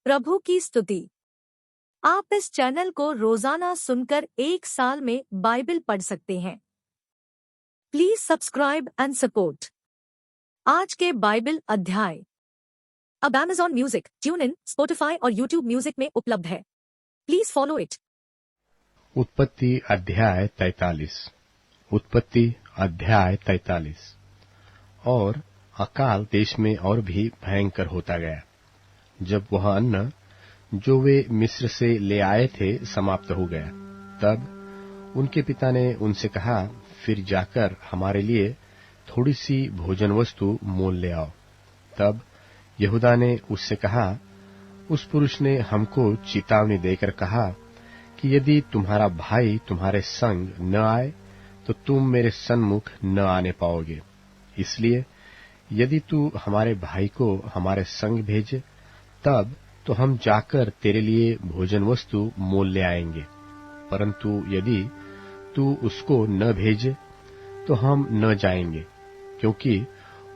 प्रभु की स्तुति। आप इस चैनल को रोजाना सुनकर एक साल में बाइबल पढ़ सकते हैं। Please subscribe and support. आज के बाइबल अध्याय अब Amazon music, tune in, Spotify और यूट्यूब म्यूजिक में उपलब्ध है। Please follow it. उत्पत्ति अध्याय 43। उत्पत्ति अध्याय 43। और अकाल देश में और भी भयंकर होता गया, जब वह अन्न जो वे मिस्र से ले आए थे समाप्त हो गया। तब उनके पिता ने उनसे कहा, फिर जाकर हमारे लिए थोड़ी सी भोजन वस्तु मोल ले आओ। तब यहूदा ने उससे कहा, उस पुरुष ने हमको चेतावनी देकर कहा कि यदि तुम्हारा भाई तुम्हारे संग न आए तो तुम मेरे सन्मुख न आने पाओगे। इसलिए यदि तू हमारे भाई को हमारे संग भेजे, तब तो हम जाकर तेरे लिए भोजन वस्तु मोल ले आएंगे। परंतु यदि तू उसको न भेजे तो हम न जाएंगे, क्योंकि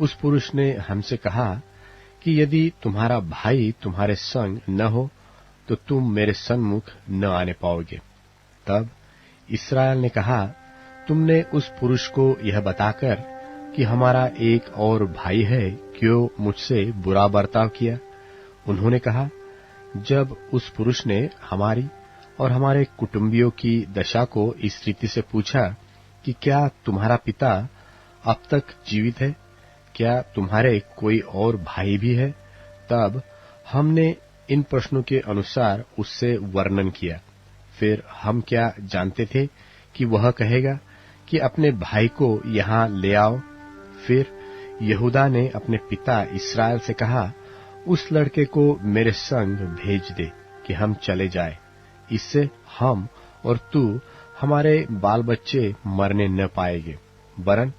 उस पुरुष ने हमसे कहा कि यदि तुम्हारा भाई तुम्हारे संग न हो तो तुम मेरे सन्मुख न आने पाओगे। तब इस्राएल ने कहा, तुमने उस पुरुष को यह बताकर कि हमारा एक और भाई है, क्यों मुझसे बुरा बर्ताव किया? उन्होंने कहा, जब उस पुरुष ने हमारी और हमारे कुटुंबियों की दशा को इस रीति से पूछा कि क्या तुम्हारा पिता अब तक जीवित है? क्या तुम्हारे कोई और भाई भी है? तब हमने इन प्रश्नों के अनुसार उससे वर्णन किया। फिर हम क्या जानते थे कि वह कहेगा कि अपने भाई को यहाँ ले आओ। फिर यहूदा ने अपने पिता इस्राएल से कहा, उस लड़के को मेरे संग भेज दे कि हम चले जाएं। इससे हम और तू हमारे बाल बच्चे मरने न पाएंगे, वरन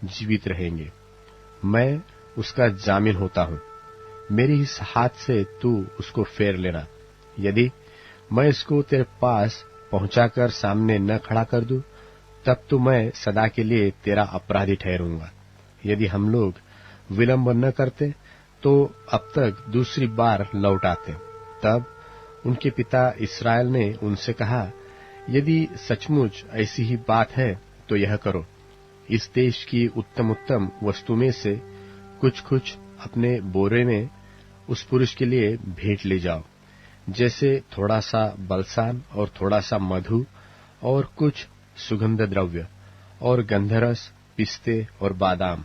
जीवित रहेंगे। मैं उसका जामिन होता हूँ। मेरे इस हाथ से तू उसको फेर लेना। यदि मैं इसको तेरे पास पहुंचाकर सामने न खड़ा कर दूं, तब तो मैं सदा के लिए तेरा अपराधी ठहरूंगा। यदि हम लोग विलंब न करते तो अब तक दूसरी बार लौट आते। तब उनके पिता इस्राएल ने उनसे कहा, यदि सचमुच ऐसी ही बात है तो यह करो, इस देश की उत्तम उत्तम वस्तु में से कुछ कुछ अपने बोरे में उस पुरुष के लिए भेंट ले जाओ, जैसे थोड़ा सा बलसान और थोड़ा सा मधु और कुछ सुगंध द्रव्य और गंधरस, पिस्ते और बादाम।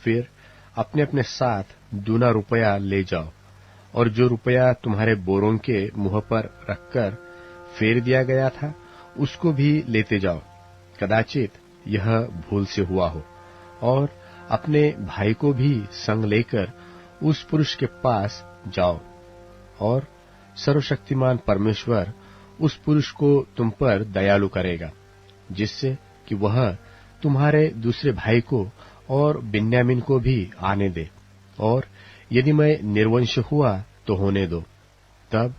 फिर अपने अपने साथ दूना रुपया ले जाओ, और जो रुपया तुम्हारे बोरों के मुंह पर रखकर फेर दिया गया था उसको भी लेते जाओ। कदाचित यह भूल से हुआ हो। और अपने भाई को भी संग लेकर उस पुरुष के पास जाओ, और सर्वशक्तिमान परमेश्वर उस पुरुष को तुम पर दयालु करेगा, जिससे कि वह तुम्हारे दूसरे भाई को और बिन्यामीन को भी आने दे। और यदि मैं निर्वंश हुआ तो होने दो। तब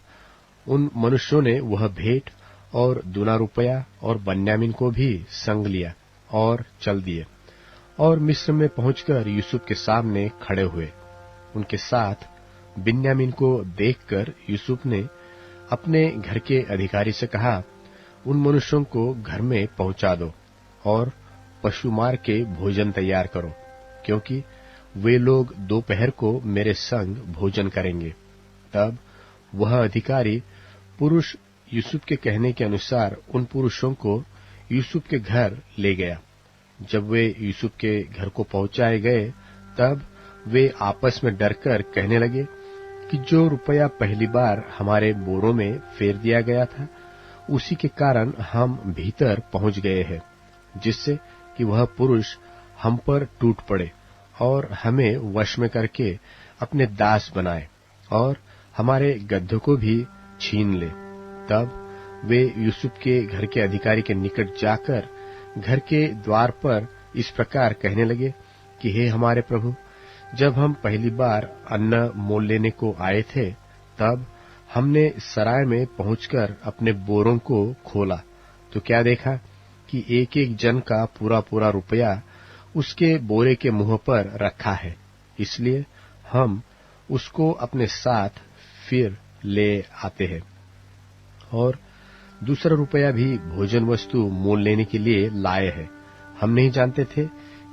उन मनुष्यों ने वह भेंट और दूना रुपया और बिन्यामीन को भी संग लिया और चल दिए, और मिस्र में पहुंचकर यूसुफ के सामने खड़े हुए। उनके साथ बिन्यामीन को देखकर यूसुफ ने अपने घर के अधिकारी से कहा, उन मनुष्यों को घर में पहुंचा दो और पशु मार के भोजन तैयार करो, क्योंकि वे लोग दोपहर को मेरे संग भोजन करेंगे। तब वह अधिकारी पुरुष यूसुफ के कहने के अनुसार उन पुरुषों को यूसुफ के घर ले गया। जब वे यूसुफ के घर को पहुंचाए गए, तब वे आपस में डरकर कहने लगे कि जो रुपया पहली बार हमारे बोरों में फेर दिया गया था, उसी के कारण हम भीतर पहुंच गए हैं, जिससे कि वह पुरुष हम पर टूट पड़े और हमें वश में करके अपने दास बनाए और हमारे गड्ढों को भी छीन ले। तब वे यूसुफ के घर के अधिकारी के निकट जाकर घर के द्वार पर इस प्रकार कहने लगे कि हे हमारे प्रभु, जब हम पहली बार अन्न मोल लेने को आए थे, तब हमने सराय में पहुंचकर अपने बोरों को खोला, तो क्या देखा कि एक एक जन का पूरा पूरा रुपया उसके बोरे के मुंह पर रखा है। इसलिए हम उसको अपने साथ फिर ले आते हैं, और दूसरा रुपया भी भोजन वस्तु मोल लेने के लिए लाए हैं। हम नहीं जानते थे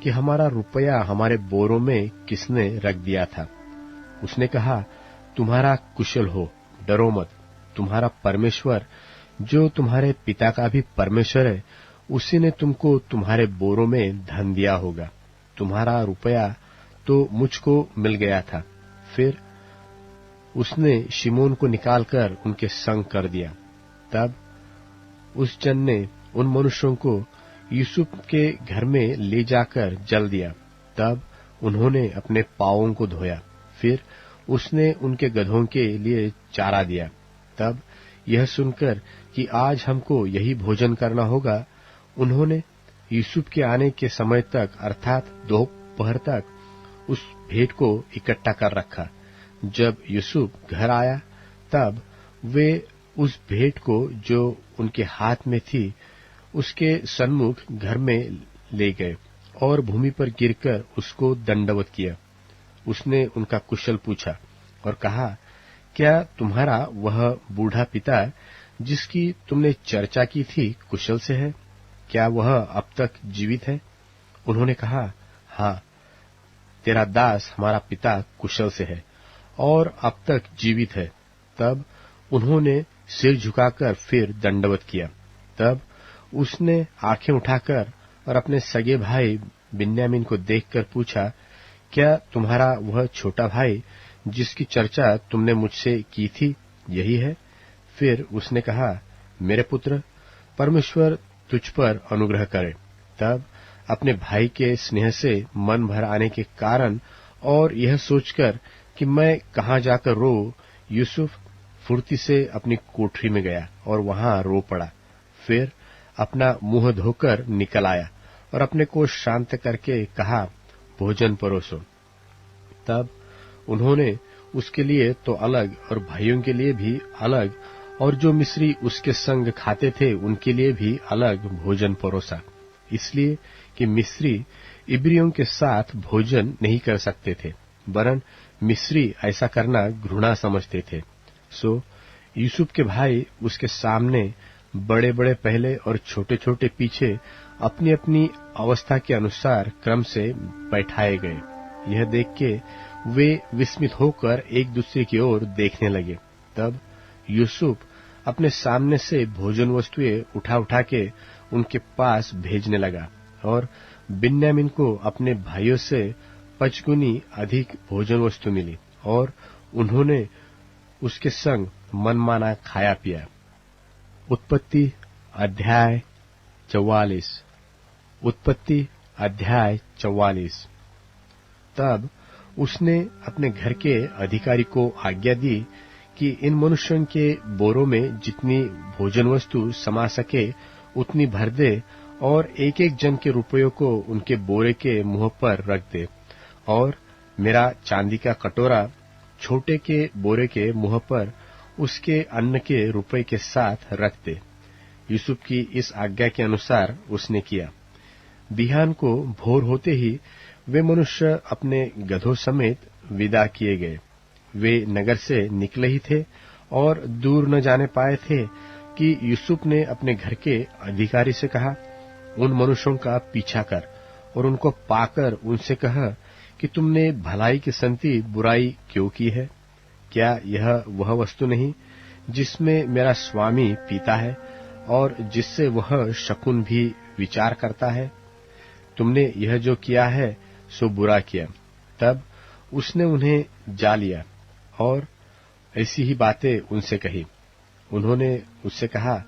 कि हमारा रुपया हमारे बोरों में किसने रख दिया था। उसने कहा, तुम्हारा कुशल हो, डरो मत। तुम्हारा परमेश्वर, जो तुम्हारे पिता का भी परमेश्वर है, उसी ने तुमको तुम्हारे बोरों में धन दिया होगा। तुम्हारा रुपया तो मुझको मिल गया था। फिर उसने शिमोन को निकालकर उनके संग कर दिया। तब उस जन ने उन मनुष्यों को यूसुफ के घर में ले जाकर जल दिया। तब उन्होंने अपने पांवों को धोया। फिर उसने उनके गधों के लिए चारा दिया। तब यह सुनकर कि आज हमको यही भोजन करना होगा, उन्होंने यूसुफ के आने के समय तक अर्थात दोपहर तक उस भेंट को इकट्ठा कर रखा। जब यूसुफ घर आया तब वे उस भेंट को जो उनके हाथ में थी उसके सन्मुख घर में ले गए और भूमि पर गिरकर उसको दंडवत किया। उसने उनका कुशल पूछा और कहा, क्या तुम्हारा वह बूढ़ा पिता जिसकी तुमने चर्चा की थी कुशल से है? क्या वह अब तक जीवित है? उन्होंने कहा, हाँ, तेरा दास हमारा पिता कुशल से है और अब तक जीवित है। तब उन्होंने सिर झुकाकर फिर दंडवत किया। तब उसने आंखें उठाकर और अपने सगे भाई बिन्यामीन को देखकर पूछा, क्या तुम्हारा वह छोटा भाई जिसकी चर्चा तुमने मुझसे की थी यही है? फिर उसने कहा, मेरे पुत्र, परमेश्वर तुझ पर अनुग्रह करे। तब अपने भाई के स्नेह से मन भर आने के कारण और यह सोचकर कि मैं कहाँ जाकर रो, यूसुफ फुर्ती से अपनी कोठरी में गया और वहां रो पड़ा। फिर अपना मुंह धोकर निकल आया और अपने को शांत करके कहा, भोजन परोसो। तब उन्होंने उसके लिए तो अलग और भाइयों के लिए भी अलग और जो मिस्री उसके संग खाते थे उनके लिए भी अलग भोजन परोसा, इसलिए कि मिस्री इब्रियों के साथ भोजन नहीं कर सकते थे, वरन मिस्री ऐसा करना घृणा समझते थे। सो यूसुफ के भाई उसके सामने बड़े बड़े पहले और छोटे छोटे पीछे अपनी अपनी अवस्था के अनुसार क्रम से बैठाए गए। यह देख के वे विस्मित होकर एक दूसरे की ओर देखने लगे। तब यूसुफ अपने सामने से भोजन वस्तुएं उठा उठा के उनके पास भेजने लगा और बिन्यामीन को अपने भाइयों से 5 गुनी अधिक भोजन वस्तु मिली और उन्होंने उसके संग मनमाना खाया पिया। उत्पत्ति अध्याय 44। उत्पत्ति अध्याय 44। तब उसने अपने घर के अधिकारी को आज्ञा दी कि इन मनुष्यों के बोरों में जितनी भोजन वस्तु समा सके उतनी भर दे और एक एक जन के रुपयों को उनके बोरे के मुंह पर रख दे और मेरा चांदी का कटोरा छोटे के बोरे के मुंह पर उसके अन्न के रुपये के साथ रख दे। यूसुफ की इस आज्ञा के अनुसार उसने किया। बिहान को भोर होते ही वे मनुष्य अपने गधों समेत विदा किए गए। वे नगर से निकले ही थे और दूर न जाने पाए थे कि यूसुफ ने अपने घर के अधिकारी से कहा, उन मनुष्यों का पीछा कर और उनको पाकर उनसे कह कि तुमने भलाई की संति बुराई क्यों की है? क्या यह वह वस्तु नहीं जिसमें मेरा स्वामी पीता है और जिससे वह शकुन भी विचार करता है? तुमने यह जो किया है सो बुरा किया। तब उसने उन्हें जा लिया और ऐसी ही बातें उनसे कही। उन्होंने उससे कहा,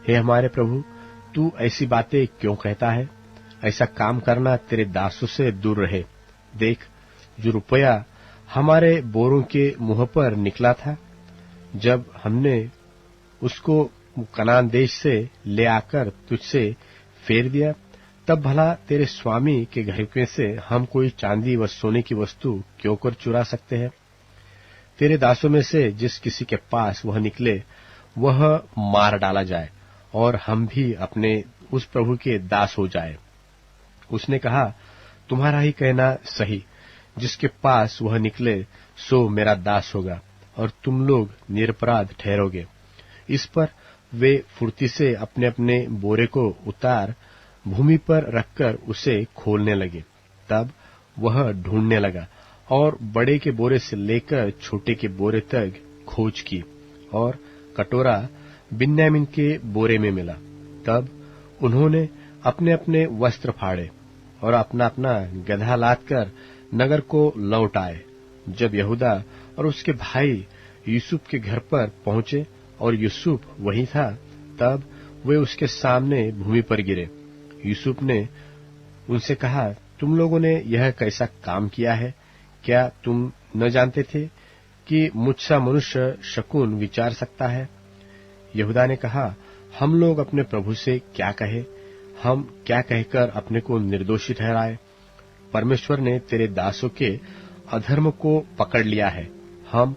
हे हमारे प्रभु, तू ऐसी बातें क्यों कहता है? ऐसा काम करना तेरे दासों से दूर रहे। देख, जो रुपया हमारे बोरों के मुंह पर निकला था, जब हमने उसको कनान देश से ले आकर तुझसे फेर दिया, तब भला तेरे स्वामी के घर से हम कोई चांदी व सोने की वस्तु क्यों कर चुरा सकते हैं? तेरे दासों में से जिस किसी के पास वह निकले वह मार डाला जाए और हम भी अपने उस प्रभु के दास हो जाए। उसने कहा, तुम्हारा ही कहना सही, जिसके पास वह निकले सो मेरा दास होगा और तुम लोग निरपराध ठहरोगे। इस पर वे फुर्ती से अपने अपने बोरे को उतार भूमि पर रखकर उसे खोलने लगे। तब वह ढूंढने लगा और बड़े के बोरे से लेकर छोटे के बोरे तक खोज की और कटोरा बिन्यामीन के बोरे में मिला। तब उन्होंने अपने अपने वस्त्र फाड़े और अपना अपना गधा लादकर नगर को लौट आए। जब यहूदा और उसके भाई यूसुफ के घर पर पहुंचे और यूसुफ वहीं था, तब वे उसके सामने भूमि पर गिरे। यूसुफ ने उनसे कहा, तुम लोगों ने यह कैसा काम किया है? क्या तुम न जानते थे कि मुझसा मनुष्य शकुन विचार सकता है? यहूदा ने कहा, हम लोग अपने प्रभु से क्या कहे? हम क्या कहकर अपने को निर्दोषी ठहराए? परमेश्वर ने तेरे दासों के अधर्म को पकड़ लिया है, हम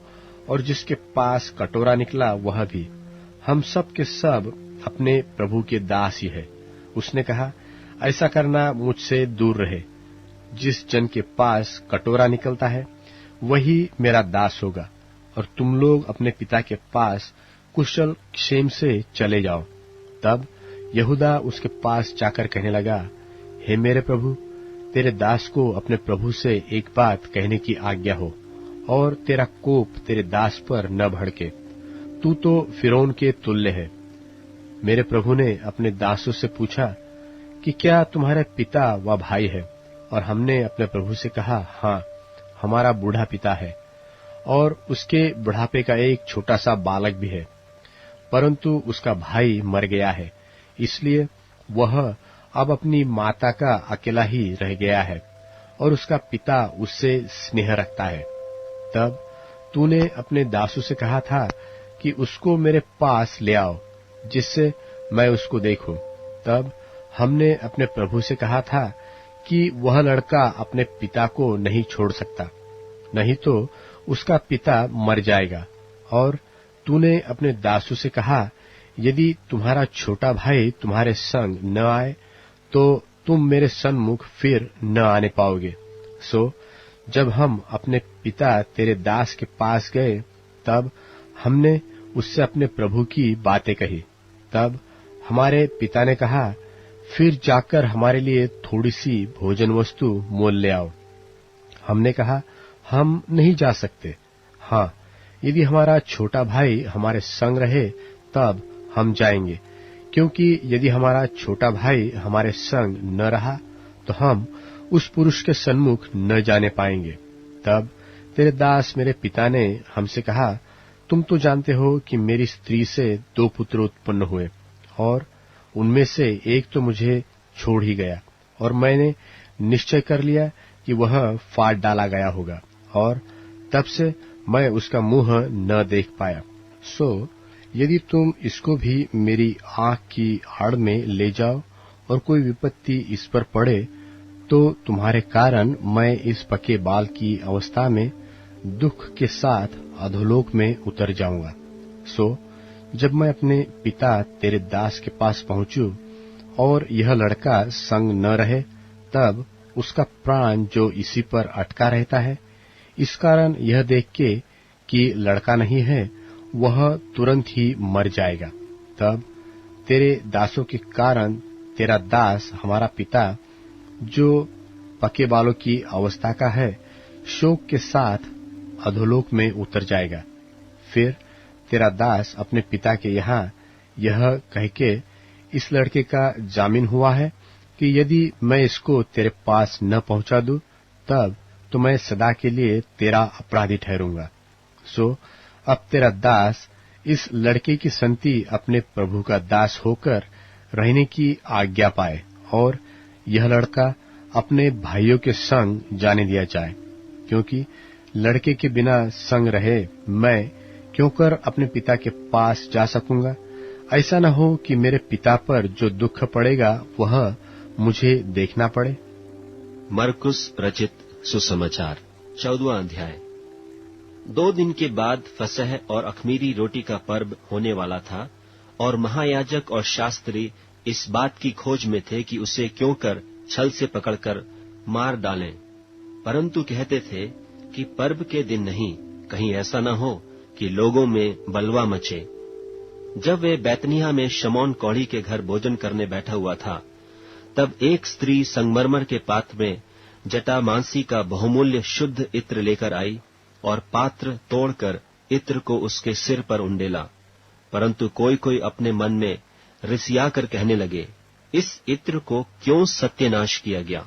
और जिसके पास कटोरा निकला वह भी, हम सब के सब अपने प्रभु के दास ही है। उसने कहा, ऐसा करना मुझसे दूर रहे। जिस जन के पास कटोरा निकलता है वही मेरा दास होगा, और तुम लोग अपने पिता के पास कुशल क्षेम से चले जाओ। तब यहूदा उसके पास जाकर कहने लगा, हे मेरे प्रभु, तेरे दास को अपने प्रभु से एक बात कहने की आज्ञा हो, और तेरा कोप तेरे दास पर न भड़के। तू तो फिरौन के तुल्य है। मेरे प्रभु ने अपने दासों से पूछा कि क्या तुम्हारे पिता व भाई है? और हमने अपने प्रभु से कहा, हाँ, हमारा बूढ़ा पिता है, और उसके बुढ़ापे का एक छोटा सा बालक भी है, परंतु उसका भाई मर गया है, इसलिए वह अब अपनी माता का अकेला ही रह गया है, और उसका पिता उससे स्नेह रखता है। तब तूने अपने दासों से कहा था कि उसको मेरे पास ले आओ, जिससे मैं उसको देखूं। तब हमने अपने प्रभु से कहा था कि वह लड़का अपने पिता को नहीं छोड़ सकता, नहीं तो उसका पिता मर जाएगा। और तूने अपने दासों से कहा, यदि तुम्हारा छोटा भाई तुम्हारे संग न आए तो तुम मेरे सन्मुख फिर न आने पाओगे। सो जब हम अपने पिता तेरे दास के पास गए, तब हमने उससे अपने प्रभु की बातें कही। तब हमारे पिता ने कहा, फिर जाकर हमारे लिए थोड़ी सी भोजन वस्तु मोल ले आओ। हमने कहा, हम नहीं जा सकते। हाँ, यदि हमारा छोटा भाई हमारे संग रहे तब हम जाएंगे, क्योंकि यदि हमारा छोटा भाई हमारे संग न रहा तो हम उस पुरुष के सन्मुख न जाने पाएंगे। तब तेरे दास मेरे पिता ने हमसे कहा, तुम तो जानते हो कि मेरी स्त्री से 2 पुत्र उत्पन्न हुए, और उनमें से एक तो मुझे छोड़ ही गया, और मैंने निश्चय कर लिया कि वह फाड़ डाला गया होगा, और तब से मैं उसका मुंह न देख पाया। सो यदि तुम इसको भी मेरी आंख की आड़ में ले जाओ और कोई विपत्ति इस पर पड़े, तो तुम्हारे कारण मैं इस पके बाल की अवस्था में दुख के साथ अधोलोक में उतर जाऊंगा। सो जब मैं अपने पिता तेरे दास के पास पहुंचूं और यह लड़का संग न रहे, तब उसका प्राण जो इसी पर अटका रहता है, इस कारण यह देख के कि लड़का नहीं है, वह तुरंत ही मर जाएगा। तब तेरे दासों के कारण तेरा दास हमारा पिता जो पके बालों की अवस्था का है, शोक के साथ अधोलोक में उतर जाएगा। फिर तेरा दास अपने पिता के यहाँ यह कह के इस लड़के का जामीन हुआ है कि यदि मैं इसको तेरे पास न पहुंचा दूं, तब तो मैं सदा के लिए तेरा अपराधी ठहरूंगा। सो अब तेरा दास इस लड़के की संति अपने प्रभु का दास होकर रहने की आज्ञा पाए, और यह लड़का अपने भाइयों के संग जाने दिया जाए, क्योंकि लड़के के बिना संग रहे मैं क्योंकर अपने पिता के पास जा सकूंगा। ऐसा न हो कि मेरे पिता पर जो दुख पड़ेगा वह मुझे देखना पड़े। मरकुस रचित सुसमाचार 14वां अध्याय। 2 दिन के बाद फसह और अख़मीरी रोटी का पर्व होने वाला था, और महायाजक और शास्त्री इस बात की खोज में थे कि उसे क्यों कर छल से पकड़कर मार डालें, परंतु कहते थे कि पर्व के दिन नहीं, कहीं ऐसा न हो कि लोगों में बलवा मचे। जब वे बैतनिया में शमौन कौड़ी के घर भोजन करने बैठा हुआ था, तब एक स्त्री संगमरमर के पात्र में जटामांसी का बहुमूल्य शुद्ध इत्र लेकर आई और पात्र तोड़कर इत्र को उसके सिर पर उंडेला। परंतु कोई कोई अपने मन में रिसियाकर कहने लगे, इस इत्र को क्यों सत्यानाश किया गया,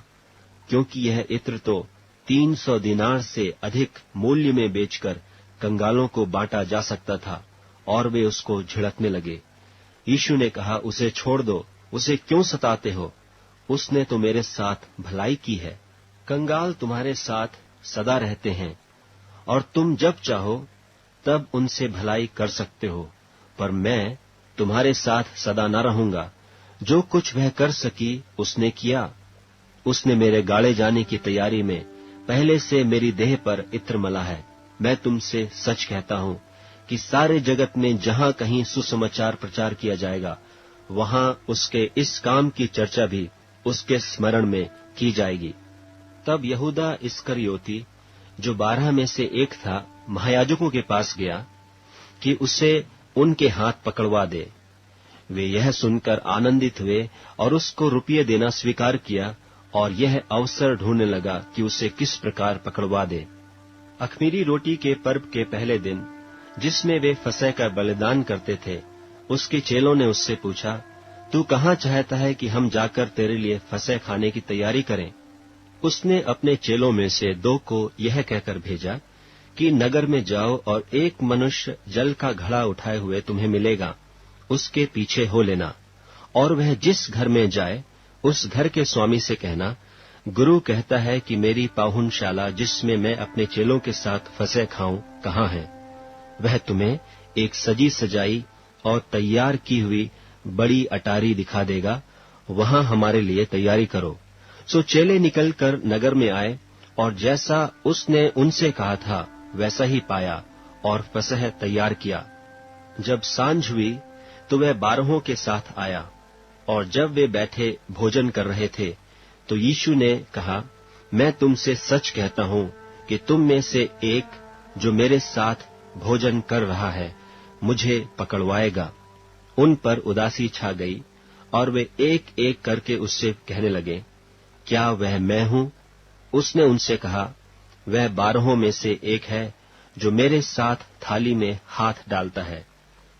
क्योंकि यह इत्र तो 300 दिनार से अधिक मूल्य में बेचकर कंगालों को बांटा जा सकता था। और वे उसको झिड़कने लगे। यीशु ने कहा, उसे छोड़ दो, उसे क्यों सताते हो? उसने तो मेरे साथ भलाई की है। कंगाल तुम्हारे साथ सदा रहते हैं और तुम जब चाहो तब उनसे भलाई कर सकते हो, पर मैं तुम्हारे साथ सदा न रहूंगा। जो कुछ वह कर सकी उसने किया। उसने मेरे गाड़े जाने की तैयारी में पहले से मेरी देह पर इत्र मला है। मैं तुमसे सच कहता हूं कि सारे जगत में जहां कहीं सुसमाचार प्रचार किया जाएगा, वहां उसके इस काम की चर्चा भी उसके स्मरण में की जाएगी। तब यहूदा इस्करियोती, जो 12 में से एक था, महायाजकों के पास गया कि उसे उनके हाथ पकड़वा दे। वे यह सुनकर आनंदित हुए और उसको रुपये देना स्वीकार किया और यह अवसर ढूंढने लगा कि उसे किस प्रकार पकड़वा दे। अख़मीरी रोटी के पर्व के पहले दिन, जिसमें वे फसह का बलिदान करते थे, उसके चेलों ने उससे पूछा, तू कहाँ चाहता है कि हम जाकर तेरे लिए फसह खाने की तैयारी करें? उसने अपने चेलों में से 2 को यह कहकर भेजा कि नगर में जाओ और एक मनुष्य जल का घड़ा उठाए हुए तुम्हें मिलेगा, उसके पीछे हो लेना। और वह जिस घर में जाए, उस घर के स्वामी से कहना, गुरु कहता है कि मेरी पाहुनशाला जिसमें मैं अपने चेलों के साथ फसह खाऊं कहाँ है? वह तुम्हें एक सजी सजाई और तैयार की हुई बड़ी अटारी दिखा देगा, वहां हमारे लिए तैयारी करो। सो चेले निकलकर नगर में आए और जैसा उसने उनसे कहा था वैसा ही पाया और फसह तैयार किया। जब सांझ हुई तो वह 12 के साथ आया, और जब वे बैठे भोजन कर रहे थे तो यीशु ने कहा, मैं तुमसे सच कहता हूं कि तुम में से एक जो मेरे साथ भोजन कर रहा है मुझे पकड़वाएगा। उन पर उदासी छा गई और वे एक एक करके उससे कहने लगे, क्या वह मैं हूं? उसने उनसे कहा, वह 12 में से एक है जो मेरे साथ थाली में हाथ डालता है।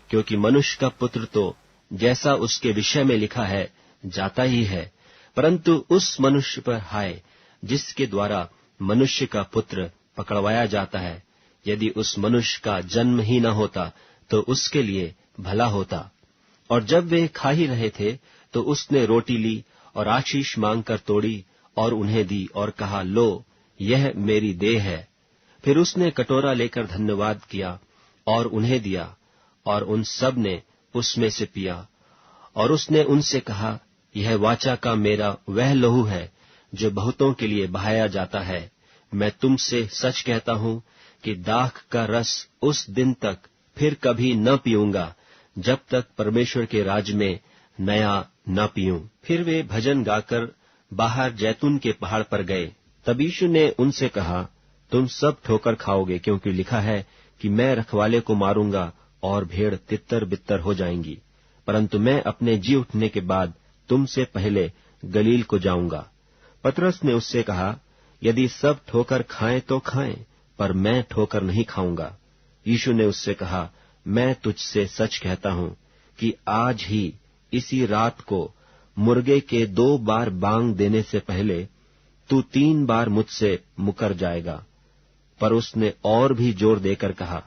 क्योंकि मनुष्य का पुत्र तो जैसा उसके विषय में लिखा है जाता ही है, परंतु उस मनुष्य पर हाय जिसके द्वारा मनुष्य का पुत्र पकड़वाया जाता है। यदि उस मनुष्य का जन्म ही न होता तो उसके लिए भला होता। और जब वे खा ही रहे थे तो उसने रोटी ली और आशीष मांगकर तोड़ी और उन्हें दी और कहा, लो, यह मेरी देह है। फिर उसने कटोरा लेकर धन्यवाद किया और उन्हें दिया, और उन सब ने उसमें से पिया। और उसने उनसे कहा, यह वाचा का मेरा वह लहू है जो बहुतों के लिए बहाया जाता है। मैं तुमसे सच कहता हूं कि दाख का रस उस दिन तक फिर कभी न पीऊंगा जब तक परमेश्वर के राज में नया न पीऊं। फिर वे भजन गाकर बाहर जैतून के पहाड़ पर गए। तब यीशु ने उनसे कहा, तुम सब ठोकर खाओगे, क्योंकि लिखा है कि मैं रखवाले को मारूंगा और भेड़ तितर बितर हो जाएंगी। परंतु मैं अपने जी उठने के बाद तुमसे पहले गलील को जाऊंगा। पतरस ने उससे कहा, यदि सब ठोकर खाएं तो खाएं, पर मैं ठोकर नहीं खाऊंगा। यीशु ने उससे कहा, मैं तुझसे सच कहता हूं कि आज ही इसी रात को मुर्गे के 2 बार बांग देने से पहले तू 3 बार मुझसे मुकर जाएगा। पर उसने और भी जोर देकर कहा,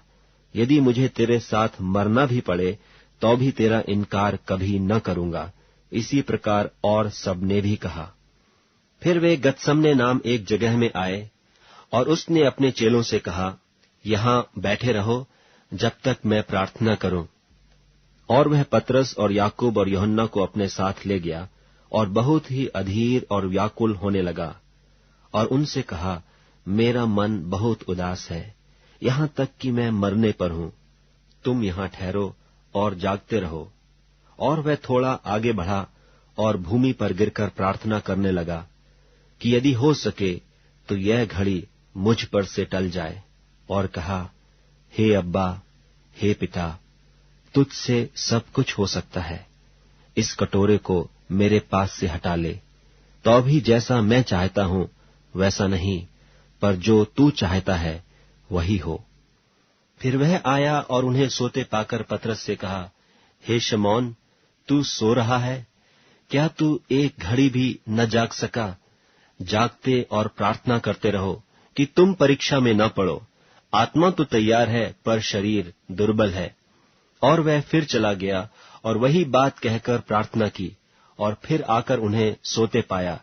यदि मुझे तेरे साथ मरना भी पड़े तो भी तेरा इनकार कभी न करूंगा। इसी प्रकार और सबने भी कहा। फिर वे गतसमने नाम एक जगह में आए और उसने अपने चेलों से कहा, यहां बैठे रहो जब तक मैं प्रार्थना करूं। और वह पतरस और याकूब और यूहन्ना को अपने साथ ले गया और बहुत ही अधीर और व्याकुल होने लगा और उनसे कहा, मेरा मन बहुत उदास है, यहां तक कि मैं मरने पर हूं। तुम यहां ठहरो और जागते रहो। और वह थोड़ा आगे बढ़ा और भूमि पर गिरकर प्रार्थना करने लगा कि यदि हो सके तो यह घड़ी मुझ पर से टल जाए। और कहा, हे अब्बा, हे पिता, तुझसे सब कुछ हो सकता है, इस कटोरे को मेरे पास से हटा ले, तो भी जैसा मैं चाहता हूं वैसा नहीं, पर जो तू चाहता है वही हो। फिर वह आया और उन्हें सोते पाकर पतरस से कहा, हे शमौन, तू सो रहा है? क्या तू एक घड़ी भी न जाग सका? जागते और प्रार्थना करते रहो कि तुम परीक्षा में न पड़ो। आत्मा तो तैयार है, पर शरीर दुर्बल है। और वह फिर चला गया और वही बात कहकर प्रार्थना की, और फिर आकर उन्हें सोते पाया,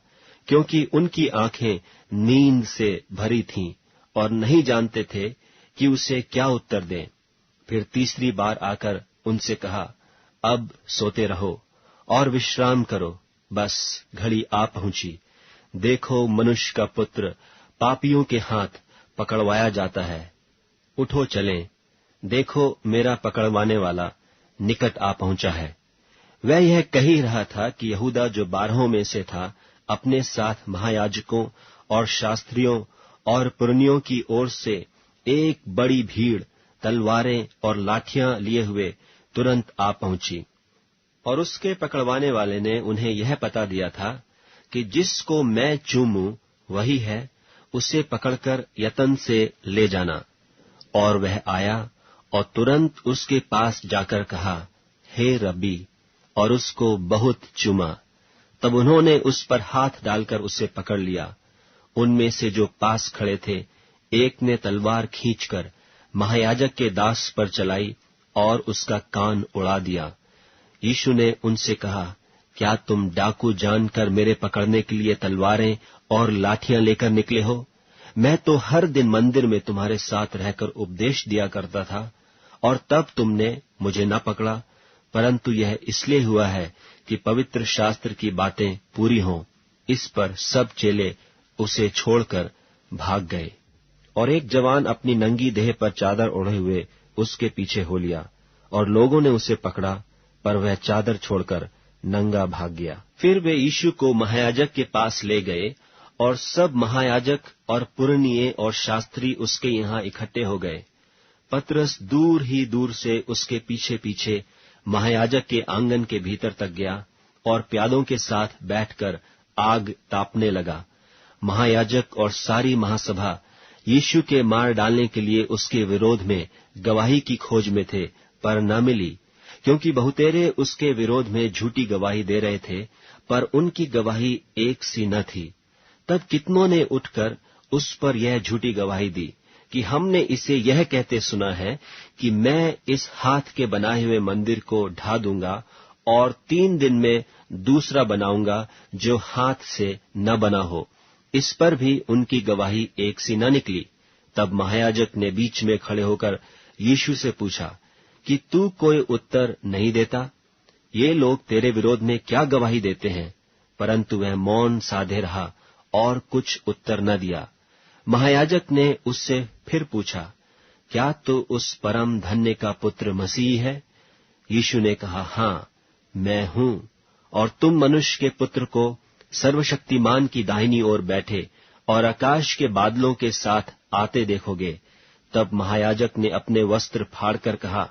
क्योंकि उनकी आंखें नींद से भरी थीं और नहीं जानते थे कि उसे क्या उत्तर दें। फिर तीसरी बार आकर उनसे कहा, अब सोते रहो और विश्राम करो, बस घड़ी आ पहुंची। देखो, मनुष्य का पुत्र पापियों के हाथ पकड़वाया जाता है। उठो चलें, देखो मेरा पकड़वाने वाला निकट आ पहुंचा है। वह यह कह ही रहा था कि यहूदा, जो 12 में से था, अपने साथ महायाजकों और शास्त्रियों और पुरनियों की ओर से एक बड़ी भीड़ तलवारें और लाठियां लिए हुए तुरंत आ पहुंची। और उसके पकड़वाने वाले ने उन्हें यह पता दिया था कि जिसको मैं चूमूं वही है, उसे पकड़कर यतन से ले जाना। और वह आया और तुरंत उसके पास जाकर कहा, हे रब्बी, और उसको बहुत चूमा। तब उन्होंने उस पर हाथ डालकर उसे पकड़ लिया। उनमें से जो पास खड़े थे, एक ने तलवार खींचकर महायाजक के दास पर चलाई और उसका कान उड़ा दिया। यीशु ने उनसे कहा, क्या तुम डाकू जानकर मेरे पकड़ने के लिए तलवारें और लाठियां लेकर निकले हो? मैं तो हर दिन मंदिर में तुम्हारे साथ रहकर उपदेश दिया करता था, और तब तुमने मुझे न पकड़ा, परंतु यह इसलिए हुआ है कि पवित्र शास्त्र की बातें पूरी हों। इस पर सब चेले उसे छोड़कर भाग गए। और एक जवान अपनी नंगी देह पर चादर ओढ़े हुए उसके पीछे हो लिया, और लोगों ने उसे पकड़ा, पर वह चादर छोड़कर नंगा भाग गया। फिर वे यीशु को महायाजक के पास ले गए, और सब महायाजक और पुरनिये और शास्त्री उसके यहाँ इकट्ठे हो गए। पतरस दूर ही दूर से उसके पीछे पीछे महायाजक के आंगन के भीतर तक गया और प्यादों के साथ बैठकर आग तापने लगा। महायाजक और सारी महासभा यीशु के मार डालने के लिए उसके विरोध में गवाही की खोज में थे, पर न मिली, क्योंकि बहुतेरे उसके विरोध में झूठी गवाही दे रहे थे, पर उनकी गवाही एक सी न थी। तब कितनों ने उठकर उस पर यह झूठी गवाही दी कि हमने इसे यह कहते सुना है कि मैं इस हाथ के बनाए हुए मंदिर को ढा दूंगा और 3 दिन में दूसरा बनाऊंगा जो हाथ से न बना हो। इस पर भी उनकी गवाही एक सी न निकली। तब महायाजक ने बीच में खड़े होकर यीशु से पूछा कि तू कोई उत्तर नहीं देता? ये लोग तेरे विरोध में क्या गवाही देते हैं? परंतु वह मौन साधे रहा और कुछ उत्तर न दिया। महायाजक ने उससे फिर पूछा, क्या तो उस परम धन्य का पुत्र मसीह है? यीशु ने कहा, हाँ, मैं हूं, और तुम मनुष्य के पुत्र को सर्वशक्तिमान की दाहिनी ओर बैठे और आकाश के बादलों के साथ आते देखोगे। तब महायाजक ने अपने वस्त्र फाड़कर कहा,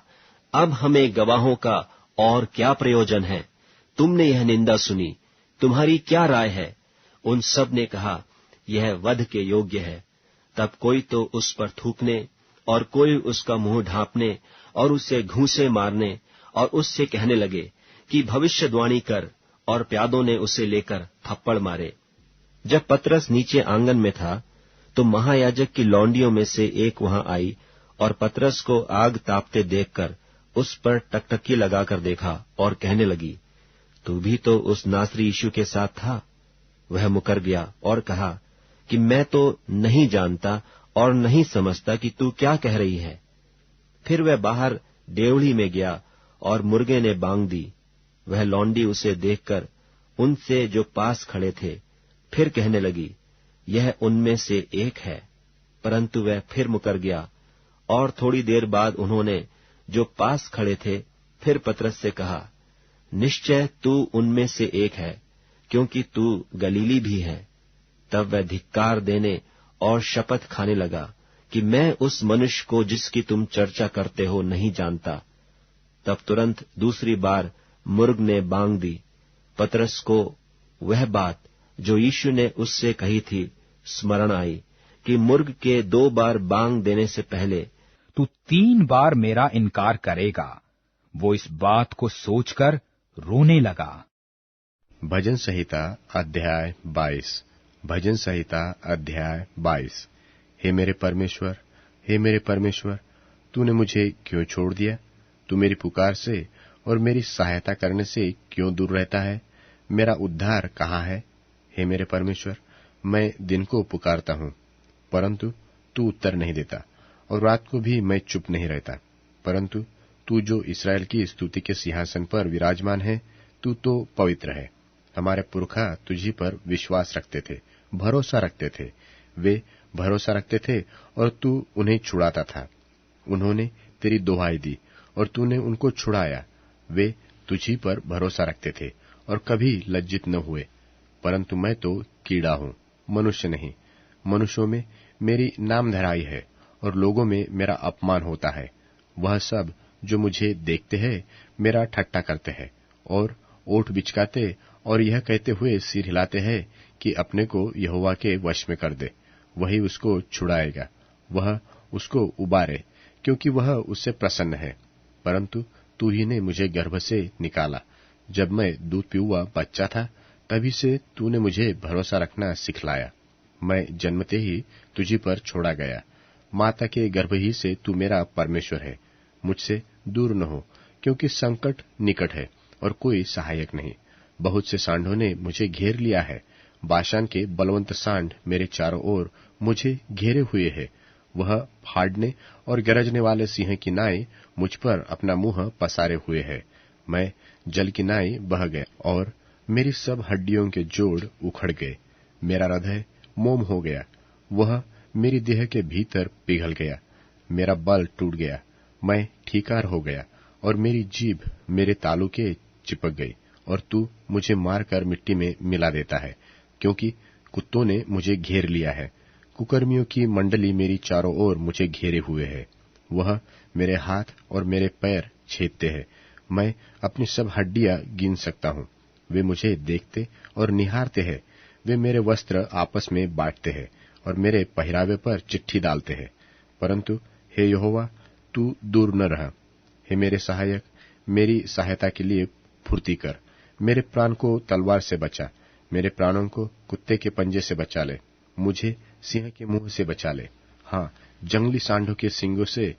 अब हमें गवाहों का और क्या प्रयोजन है? तुमने यह निंदा सुनी, तुम्हारी क्या राय है? उन सब ने कहा, यह वध के योग्य है। तब कोई तो उस पर थूकने और कोई उसका मुंह ढांपने और उसे घूंसे मारने और उससे कहने लगे कि भविष्यवाणी कर, और प्यादों ने उसे लेकर थप्पड़ मारे। जब पतरस नीचे आंगन में था, तो महायाजक की लौंडियों में से एक वहां आई और पतरस को आग तापते देखकर उस पर टकटकी लगाकर देखा और कहने लगी, तू भी तो उस नासरी यीशु के साथ था। वह मुकर गया और कहा कि मैं तो नहीं जानता और नहीं समझता कि तू क्या कह रही है। फिर वह बाहर डेवढ़ी में गया और मुर्गे ने बांग दी। वह लौंडी उसे देखकर उनसे जो पास खड़े थे फिर कहने लगी, यह उनमें से एक है। परंतु वह फिर मुकर गया। और थोड़ी देर बाद उन्होंने जो पास खड़े थे फिर पतरस से कहा, निश्चय तू उनमें से एक है, क्योंकि तू गलीली भी है। तब वह धिक्कार देने और शपथ खाने लगा कि मैं उस मनुष्य को जिसकी तुम चर्चा करते हो नहीं जानता। तब तुरंत दूसरी बार मुर्ग ने बांग दी। पतरस को वह बात जो यीशु ने उससे कही थी स्मरण आई कि मुर्ग के 2 बार बांग देने से पहले तू 3 बार मेरा इनकार करेगा। वो इस बात को सोचकर रोने लगा। भजन संहिता अध्याय 22। भजन संहिता अध्याय 22। हे मेरे परमेश्वर, हे मेरे परमेश्वर, तूने मुझे क्यों छोड़ दिया? तू मेरी पुकार से और मेरी सहायता करने से क्यों दूर रहता है? मेरा उद्धार कहाँ है? हे मेरे परमेश्वर, मैं दिन को पुकारता हूँ, परंतु तू उत्तर नहीं देता, और रात को भी मैं चुप नहीं रहता। परंतु तू जो इस्राएल की स्तुति के सिंहासन पर विराजमान है, तू तो पवित्र है। हमारे पुरखा तुझी पर विश्वास रखते थे, भरोसा रखते थे। वे भरोसा रखते थे और तू उन्हें छुड़ाता था। उन्होंने तेरी दुहाई दी और तूने उनको छुड़ाया। वे तुझी पर भरोसा रखते थे और कभी लज्जित न हुए। परंतु मैं तो कीड़ा हूँ, मनुष्य नहीं। मनुष्यों में मेरी नामधराई है और लोगों में मेरा अपमान होता है। वह सब जो मुझे देखते हैं मेरा ठट्ठा करते हैं और ओठ बिचकाते और यह कहते हुए सिर हिलाते हैं कि अपने को यहोवा के वश में कर दे, वही उसको छुड़ाएगा। वह उसको उबारे, क्योंकि वह उससे प्रसन्न है। परंतु तू ही ने मुझे गर्भ से निकाला। जब मैं दूध पियुआ बच्चा था, तभी से तूने मुझे भरोसा रखना सिखलाया। मैं जन्मते ही तुझी पर छोड़ा गया। माता के गर्भ ही से तू मेरा परमेश्वर है। मुझसे दूर न हो, क्योंकि संकट निकट है और कोई सहायक नहीं। बहुत से सांडों ने मुझे घेर लिया है। बाशान के बलवंत सांड मेरे चारों ओर मुझे घेरे हुए है। वह फाड़ने और गरजने वाले सिंह की नाई मुझ पर अपना मुंह पसारे हुए है। मैं जल की नाई बह गया और मेरी सब हड्डियों के जोड़ उखड़ गए। मेरा हृदय मोम हो गया, वह मेरी देह के भीतर पिघल गया। मेरा बल टूट गया, मैं ठीकार हो गया और मेरी जीभ मेरे तालू के चिपक गई। और तू मुझे मारकर मिट्टी में मिला देता है, क्योंकि कुत्तों ने मुझे घेर लिया है। कुकर्मियों की मंडली मेरी चारों ओर मुझे घेरे हुए है। वह मेरे हाथ और मेरे पैर छेदते हैं। मैं अपनी सब हड्डियां गिन सकता हूँ। वे मुझे देखते और निहारते हैं। वे मेरे वस्त्र आपस में बांटते हैं और मेरे पहरावे पर चिट्ठी डालते हैं। परंतु हे यहोवा, तू दूर न रह। हे मेरे सहायक, मेरी सहायता के लिए फुर्ती कर। मेरे प्राण को तलवार से बचा, मेरे प्राणों को कुत्ते के पंजे से बचा ले। मुझे सिंह के मुंह से बचा ले। हाँ, जंगली सांडों के सींगों से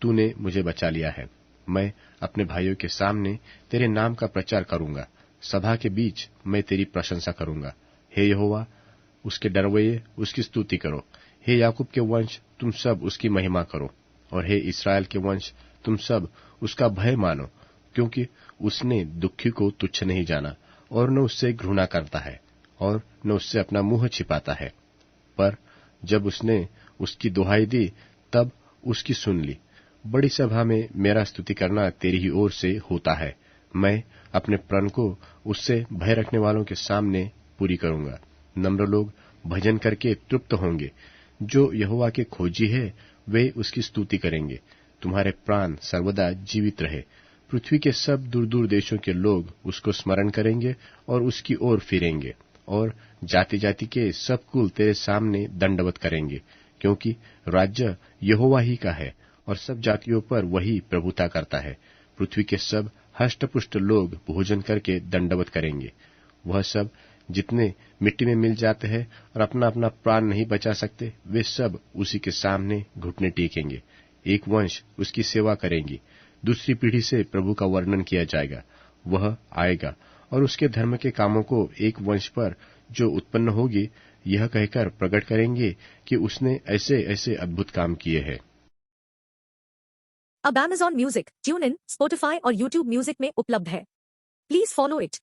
तूने मुझे बचा लिया है। मैं अपने भाइयों के सामने तेरे नाम का प्रचार करूंगा। सभा के बीच मैं तेरी प्रशंसा करूंगा। हे यहोवा, उसके डरवैये उसकी स्तुति करो। हे याकूब के वंश, तुम सब उसकी महिमा करो। और हे इस्राएल के वंश, तुम सब उसका भय मानो, क्योंकि उसने दुखी को तुच्छ नहीं जाना और न उससे घृणा करता है और न उससे अपना मुंह छिपाता है। पर जब उसने उसकी दुहाई दी, तब उसकी सुन ली। बड़ी सभा में मेरा स्तुति करना तेरी ही ओर से होता है। मैं अपने प्रण को उससे भय रखने वालों के सामने पूरी करूंगा। नम्र लोग भजन करके तृप्त होंगे। जो यहोवा के खोजी है, वे उसकी स्तुति करेंगे। तुम्हारे प्राण सर्वदा जीवित रहे। पृथ्वी के सब दूर दूर देशों के लोग उसको स्मरण करेंगे और उसकी ओर फिरेंगे। और जाति जाति के सब कुल तेरे सामने दंडवत करेंगे, क्योंकि राज्य यहोवा ही का है और सब जातियों पर वही प्रभुता करता है। पृथ्वी के सब हष्टपुष्ट लोग भोजन करके दंडवत करेंगे। वह सब जितने मिट्टी में मिल जाते हैं और अपना अपना प्राण नहीं बचा सकते, वे सब उसी के सामने घुटने टेकेंगे। एक वंश उसकी सेवा करेंगी, दूसरी पीढ़ी से प्रभु का वर्णन किया जाएगा। वह आएगा और उसके धर्म के कामों को एक वंश पर जो उत्पन्न होगी यह कहकर प्रकट करेंगे कि उसने ऐसे ऐसे अद्भुत काम किए हैं। अब Amazon music, tune in, Spotify और YouTube म्यूजिक में उपलब्ध है। Please follow it.